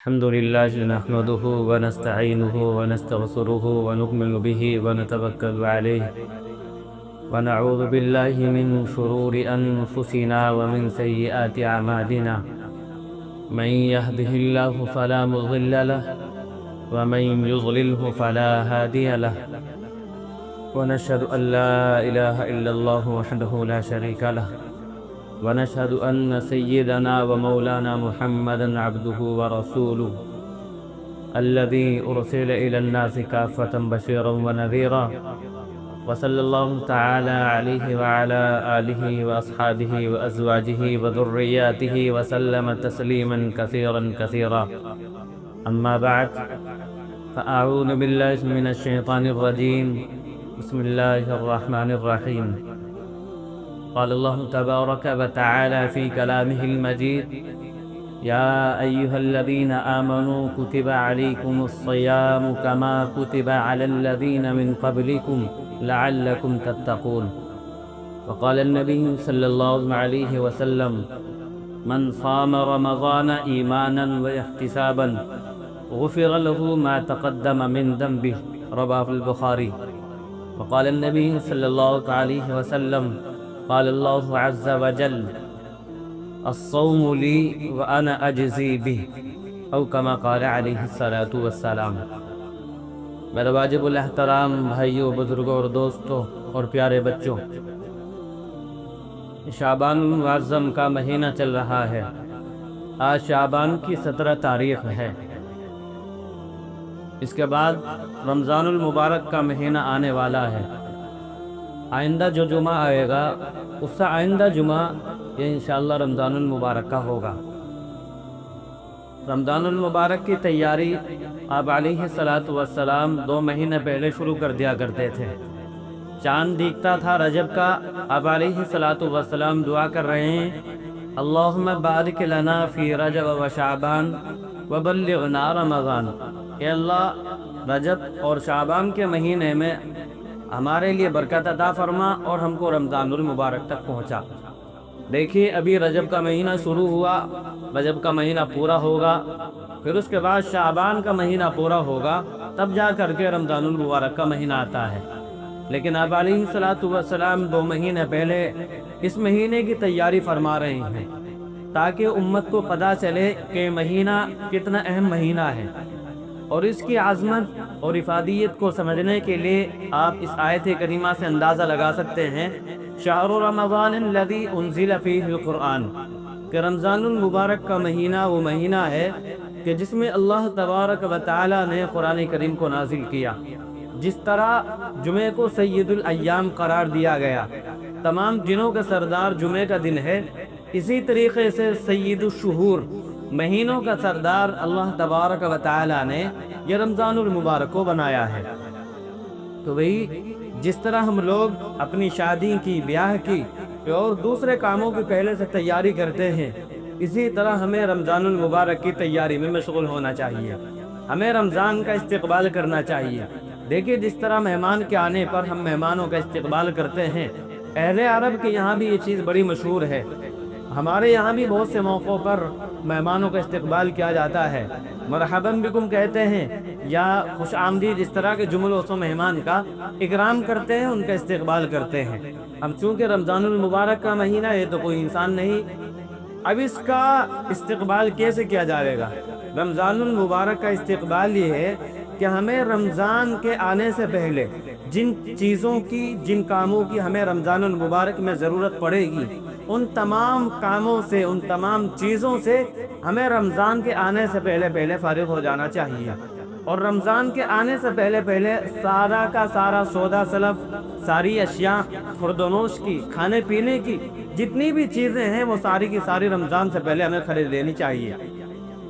الحمد لله نحمده ونستعينه ونستغفره ونؤمن به ونتوكل عليه ونعوذ بالله من شرور أنفسنا ومن سيئات أعمالنا من يهده الله فلا مضل له ومن يضلله فلا هادي له ونشهد أن لا إله إلا الله وحده لا شريك له ونشهد أن سيدنا ومولانا محمدا عبده ورسوله الذي أرسل إلى الناس كافة بشيرا ونذيرا وصلى الله تعالى عليه وعلى آله وأصحابه وأزواجه وذرياته وسلم تسليما كثيرا كثيرا أما بعد فأعوذ بالله من الشيطان الرجيم بسم الله الرحمن الرحيم قال الله تبارك وتعالى في كلامه المجيد يا أيها الذين آمنوا كتب عليكم الصيام كما كتب على الذين من قبلكم لعلكم تتقون وقال النبي صلى الله عليه وسلم من صام رمضان إيمانا واحتسابا غفر له ما تقدم من ذنبه رواه البخاري وقال النبي صلى الله عليه وسلم قال الله عز وجل الصوم لي وأنا أجزي به أو كما قال عليه الصلاة والسلام۔ میرے واجب الاحترام بھائیوں، بزرگوں اور دوستوں اور پیارے بچوں، شعبان المعظم کا مہینہ چل رہا ہے۔ آج شعبان کی 17 تاریخ ہے۔ اس کے بعد رمضان المبارک کا مہینہ آنے والا ہے۔ آئندہ جو جمعہ آئے گا اس سے آئندہ جمعہ یہ انشاءاللہ رمضان المبارک کا ہوگا۔ رمضان المبارک کی تیاری آپ علیہ السلام 2 مہینے پہلے شروع کر دیا کرتے تھے۔ چاند دیکھتا تھا رجب کا، آپ علیہ السلام دعا کر رہے ہیں اللہم بارک لنا فی رجب و شعبان وبلغنا رمضان، اے اللہ رجب اور شعبان کے مہینے میں ہمارے لیے برکت عطا فرما اور ہم کو رمضان المبارک تک پہنچا۔ دیکھیے ابھی رجب کا مہینہ شروع ہوا، رجب کا مہینہ پورا ہوگا، پھر اس کے بعد شعبان کا مہینہ پورا ہوگا، تب جا کر کے رمضان المبارک کا مہینہ آتا ہے۔ لیکن آپ علیہ السلام 2 مہینے پہلے اس مہینے کی تیاری فرما رہے ہیں تاکہ امت کو پتہ چلے کہ مہینہ کتنا اہم مہینہ ہے، اور اس کی عظمت اور افادیت کو سمجھنے کے لیے آپ اس آیت کریمہ سے اندازہ لگا سکتے ہیں شہر رمضان الذی انزل فیہ القرآن، کہ رمضان المبارک کا مہینہ وہ مہینہ ہے کہ جس میں اللہ تبارک و تعالی نے قرآن کریم کو نازل کیا۔ جس طرح جمعے کو سید الایام قرار دیا گیا، تمام دنوں کا سردار جمعے کا دن ہے، اسی طریقے سے سید الشہور مہینوں کا سردار اللہ تبارک و تعالی نے یہ رمضان المبارک کو بنایا ہے۔ تو وہی جس طرح ہم لوگ اپنی شادی کی، بیاہ کی اور دوسرے کاموں کی پہلے سے تیاری کرتے ہیں، اسی طرح ہمیں رمضان المبارک کی تیاری میں مشغول ہونا چاہیے، ہمیں رمضان کا استقبال کرنا چاہیے۔ دیکھیے جس طرح مہمان کے آنے پر ہم مہمانوں کا استقبال کرتے ہیں، اہل عرب کے یہاں بھی یہ چیز بڑی مشہور ہے۔ ہمارے یہاں بھی بہت سے موقعوں پر مہمانوں کا استقبال کیا جاتا ہے، مرحبا بکم کہتے ہیں یا خوش آمدید، اس طرح کے جملوں سے مہمان کا اکرام کرتے ہیں، ان کا استقبال کرتے ہیں۔ اب چونکہ رمضان المبارک کا مہینہ ہے تو کوئی انسان نہیں، اب اس کا استقبال کیسے کیا جائے گا؟ رمضان المبارک کا استقبال یہ ہے کہ ہمیں رمضان کے آنے سے پہلے جن چیزوں کی، جن کاموں کی ہمیں رمضان المبارک میں ضرورت پڑے گی، ان تمام کاموں سے، ان تمام چیزوں سے ہمیں رمضان کے آنے سے پہلے فارغ ہو جانا چاہیے، اور رمضان کے آنے سے پہلے سارا کا سارا سودا سلف، ساری اشیاء خوردونوش کی، کھانے پینے کی جتنی بھی چیزیں ہیں وہ ساری کی ساری رمضان سے پہلے ہمیں خرید لینی چاہیے،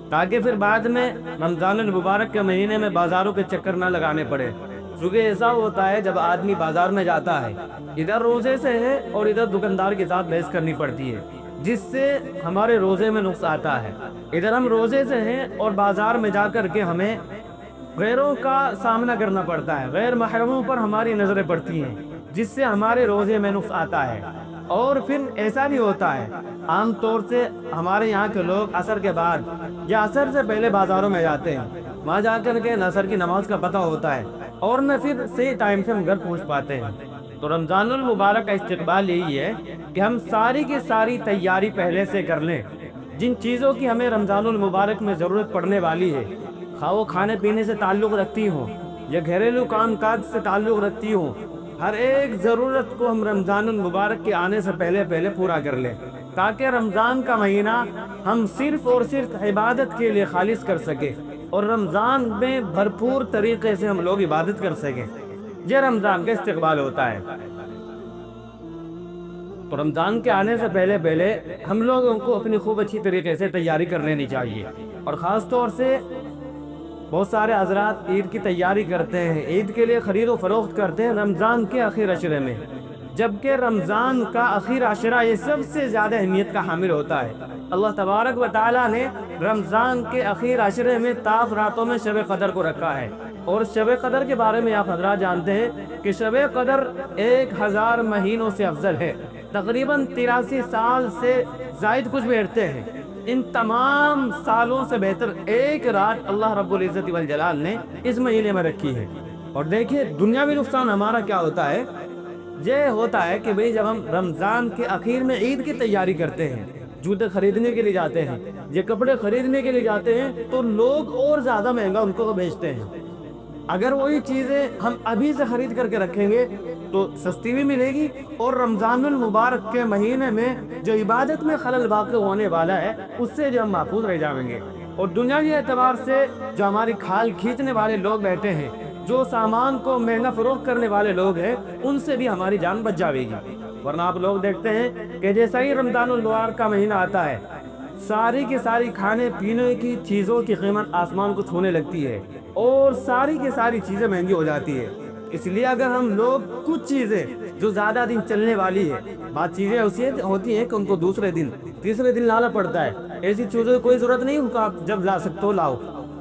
تاکہ پھر بعد میں رمضان المبارک کے مہینے میں بازاروں کے چکر نہ لگانے پڑے۔ کیونکہ ایسا ہوتا ہے جب آدمی بازار میں جاتا ہے، ادھر روزے سے ہے اور ادھر دکاندار کے ساتھ بحث کرنی پڑتی ہے، جس سے ہمارے روزے میں نقص آتا ہے۔ ادھر ہم روزے سے ہیں اور بازار میں جا کر کے ہمیں غیروں کا سامنا کرنا پڑتا ہے، غیر محرموں پر ہماری نظریں پڑتی ہیں، جس سے ہمارے روزے میں نقص آتا ہے۔ اور پھر ایسا نہیں ہوتا ہے، عام طور سے ہمارے یہاں کے لوگ عصر کے بعد یا عصر سے پہلے بازاروں میں جاتے ہیں، وہاں جا کر کے عصر کی نماز کا پتہ ہوتا ہے اور نہ پھر صحیح ٹائم سے ہم گھر پہنچ پاتے ہیں۔ تو رمضان المبارک کا استقبال یہی ہے کہ ہم ساری کی ساری تیاری پہلے سے کر لیں۔ جن چیزوں کی ہمیں رمضان المبارک میں ضرورت پڑنے والی ہے، خواہ وہ کھانے پینے سے تعلق رکھتی ہوں یا گھریلو کام کاج سے تعلق رکھتی ہوں، ہر ایک ضرورت کو ہم رمضان المبارک کے آنے سے پہلے پورا کر لیں، تاکہ رمضان کا مہینہ ہم صرف اور صرف عبادت کے لیے خالص کر سکیں اور رمضان میں بھرپور طریقے سے ہم لوگ عبادت کر سکیں۔ یہ رمضان کا استقبال ہوتا ہے۔ تو رمضان کے آنے سے پہلے ہم لوگوں کو اپنی خوب اچھی طریقے سے تیاری کر لینی چاہیے، اور خاص طور سے بہت سارے حضرات عید کی تیاری کرتے ہیں، عید کے لیے خرید و فروخت کرتے ہیں رمضان کے آخر عشرے میں، جبکہ رمضان کا آخر عشرہ یہ سب سے زیادہ اہمیت کا حامل ہوتا ہے۔ اللہ تبارک و تعالیٰ نے رمضان کے آخر عشرے میں طاف راتوں میں شب قدر کو رکھا ہے، اور شب قدر کے بارے میں آپ حضرات جانتے ہیں کہ شب قدر 1000 مہینوں سے افضل ہے، تقریباً 83 سال سے زائد کچھ بیٹھتے ہیں۔ ان تمام سالوں سے بہتر ایک رات اللہ رب العزت والجلال نے اس مہینے میں رکھی ہے۔ اور دیکھیے دنیاوی نقصان ہمارا کیا ہوتا ہے، یہ ہوتا ہے کہ بھئی جب ہم رمضان کے اخیر میں عید کی تیاری کرتے ہیں، جوتے خریدنے کے لیے جاتے ہیں، یہ کپڑے خریدنے کے لیے جاتے ہیں، تو لوگ اور زیادہ مہنگا ان کو بیچتے ہیں۔ اگر وہی چیزیں ہم ابھی سے خرید کر کے رکھیں گے تو سستی بھی ملے گی، اور رمضان المبارک کے مہینے میں جو عبادت میں خلل واقع ہونے والا ہے اس سے جو ہم محفوظ رہ جائیں گے۔ اور دنیاوی اعتبار سے جو ہماری کھال کھینچنے والے لوگ بیٹھے ہیں، جو سامان کو مہنگا فروخت کرنے والے لوگ ہیں، ان سے بھی ہماری جان بچ جائے گی۔ ورنہ آپ لوگ دیکھتے ہیں کہ جیسا ہی رمضان المبارک کا مہینہ آتا ہے، ساری کی ساری کھانے پینے کی چیزوں کی قیمت آسمان کو چھونے لگتی ہے، اور ساری کی ساری چیزیں مہنگی ہو جاتی ہے۔ اس لیے اگر ہم لوگ کچھ چیزیں جو زیادہ دن چلنے والی ہے، بات چیزیں ایسی ہوتی ہیں کہ ان کو دوسرے دن تیسرے دن لانا پڑتا ہے، ایسی چیزوں کی کوئی ضرورت نہیں، ان کو آپ جب لا سکتے ہو لاؤ،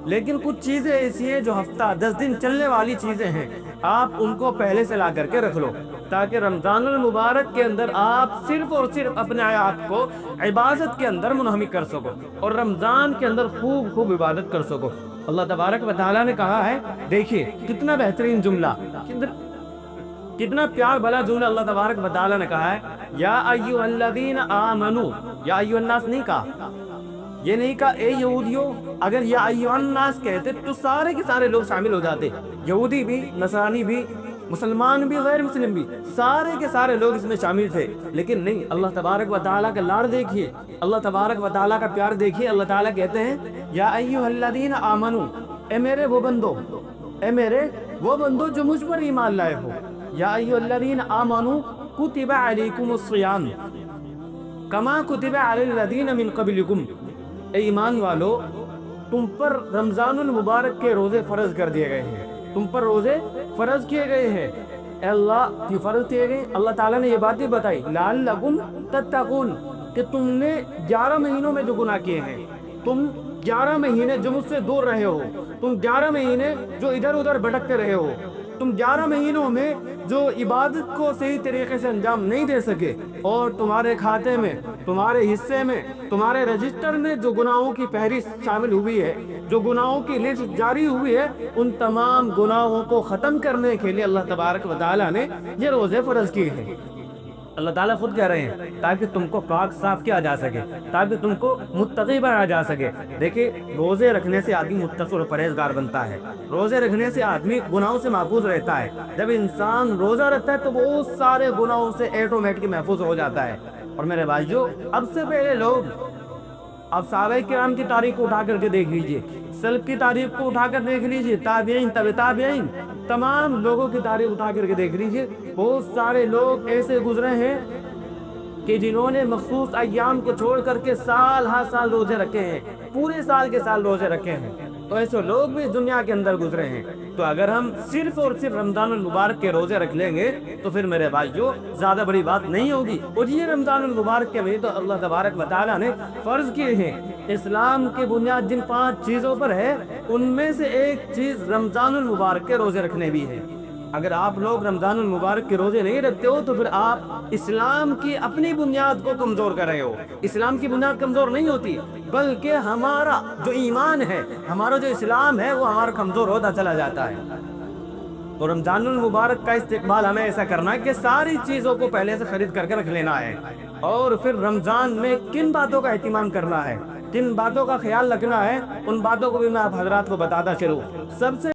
لیکن کچھ چیزیں ایسی ہیں جو ہفتہ 10 دن چلنے والی چیزیں ہیں، آپ ان کو پہلے سے لا کر کے رکھ لو، تاکہ رمضان المبارک کے اندر آپ صرف اور صرف اپنے آپ کو عبادت کے اندر منہمک کر سکو، اور رمضان کے اندر خوب عبادت کر سکو۔ اللہ تبارک و تعالیٰ نے کہا ہے، دیکھیے کتنا بہترین جملہ، کتنا پیار بھلا جملہ اللہ تبارک و تعالیٰ نے کہا ہے، یا ایھا الذین آمنو، یا ایھا الناس نہیں کہا، یہ نہیں کہا اے یہودیو۔ اگر یا ایھا الناس کہتے تو سارے کے سارے لوگ شامل ہو جاتے، یہودی بھی، نصرانی بھی، مسلمان بھی، غیر مسلم بھی، سارے کے سارے لوگ اس میں شامل تھے، لیکن نہیں۔ اللہ تبارک و تعالیٰ کا لاڑ دیکھیے، اللہ تبارک و تعالیٰ کا پیار دیکھیے۔ اللہ تعالیٰ کہتے ہیں یا ایھا الذین آمنو، اے میرے وہ بندو، اے میرے وہ بندو جو مجھ پر ایمان لائے ہو، یا ایھا الذین آمنو کتب علیکم الصیام کما کتب علی الذین من قبلکم، اے ایمان والو تم پر رمضان المبارک کے روزے فرض کر دیے گئے ہیں، تم پر روزے فرض کیے گئے ہیں۔ اے اللہ کی فرض کیے گئے، اللہ تعالیٰ نے یہ باتیں بتائی لعلکم تتقون، کہ تم نے 11 مہینوں میں جو گناہ کیے ہیں، تم 11 مہینے جو مجھ سے دور رہے ہو، تم 11 مہینے جو ادھر ادھر بھٹکتے رہے ہو، تم 11 مہینوں میں جو عبادت کو صحیح طریقے سے انجام نہیں دے سکے، اور تمہارے کھاتے میں، تمہارے حصے میں، تمہارے رجسٹر میں جو گناہوں کی فہرست شامل ہوئی ہے، جو گناہوں کی لسٹ جاری ہوئی ہے، ان تمام گناہوں کو ختم کرنے کے لیے اللہ تبارک و تعالیٰ نے یہ روزے فرض کیے ہیں۔ اللہ تعالیٰ خود کہہ رہے ہیں تاکہ تم کو پاک صاف کیا جا سکے، تاکہ تم کو متقی بنایا جا سکے۔ دیکھیں روزے رکھنے سے آدمی متقی اور پرہیزگار بنتا ہے، روزے رکھنے سے آدمی گناہوں سے محفوظ رہتا ہے۔ جب انسان روزہ رکھتا ہے تو بہت سارے گناہوں سے آٹومیٹک محفوظ ہو جاتا ہے۔ اور میرے بھائیو، اب سے پہلے لوگ، اب صحابہ کرام کی تاریخ کو اٹھا کر کے دیکھ لیجئے، سلف کی تاریخ کو اٹھا کر دیکھ لیجئے، تابعین، تبع تابعین، تمام لوگوں کی تاریخ اٹھا کر کے دیکھ لیجئے، بہت سارے لوگ ایسے گزرے ہیں کہ جنہوں نے مخصوص ایام کو چھوڑ کر کے سال ہر سال روزے رکھے ہیں، پورے سال کے سال روزے رکھے ہیں، تو ایسے لوگ بھی دنیا کے اندر گزرے ہیں۔ تو اگر ہم صرف اور صرف رمضان المبارک کے روزے رکھ لیں گے تو پھر میرے بھائیو زیادہ بڑی بات نہیں ہوگی۔ اور یہ رمضان المبارک کے مہینے تو اللہ تبارک و تعالیٰ نے فرض کیے ہیں۔ اسلام کی بنیاد جن 5 چیزوں پر ہے، ان میں سے ایک چیز رمضان المبارک کے روزے رکھنے بھی ہے۔ اگر آپ لوگ رمضان المبارک کے روزے نہیں رکھتے ہو تو پھر آپ اسلام کی اپنی بنیاد کو کمزور کر رہے ہو۔ اسلام کی بنیاد کمزور نہیں ہوتی، بلکہ ہمارا جو ایمان ہے، ہمارا جو اسلام ہے، وہ ہمارا کمزور ہوتا چلا جاتا ہے۔ تو رمضان المبارک کا استقبال ہمیں ایسا کرنا ہے کہ ساری چیزوں کو پہلے سے خرید کر کے رکھ لینا ہے، اور پھر رمضان میں کن باتوں کا اہتمام کرنا ہے، کن باتوں کا خیال رکھنا ہے، ان باتوں کو بھی میں آپ حضرات کو بتاتا چلوں۔ سب سے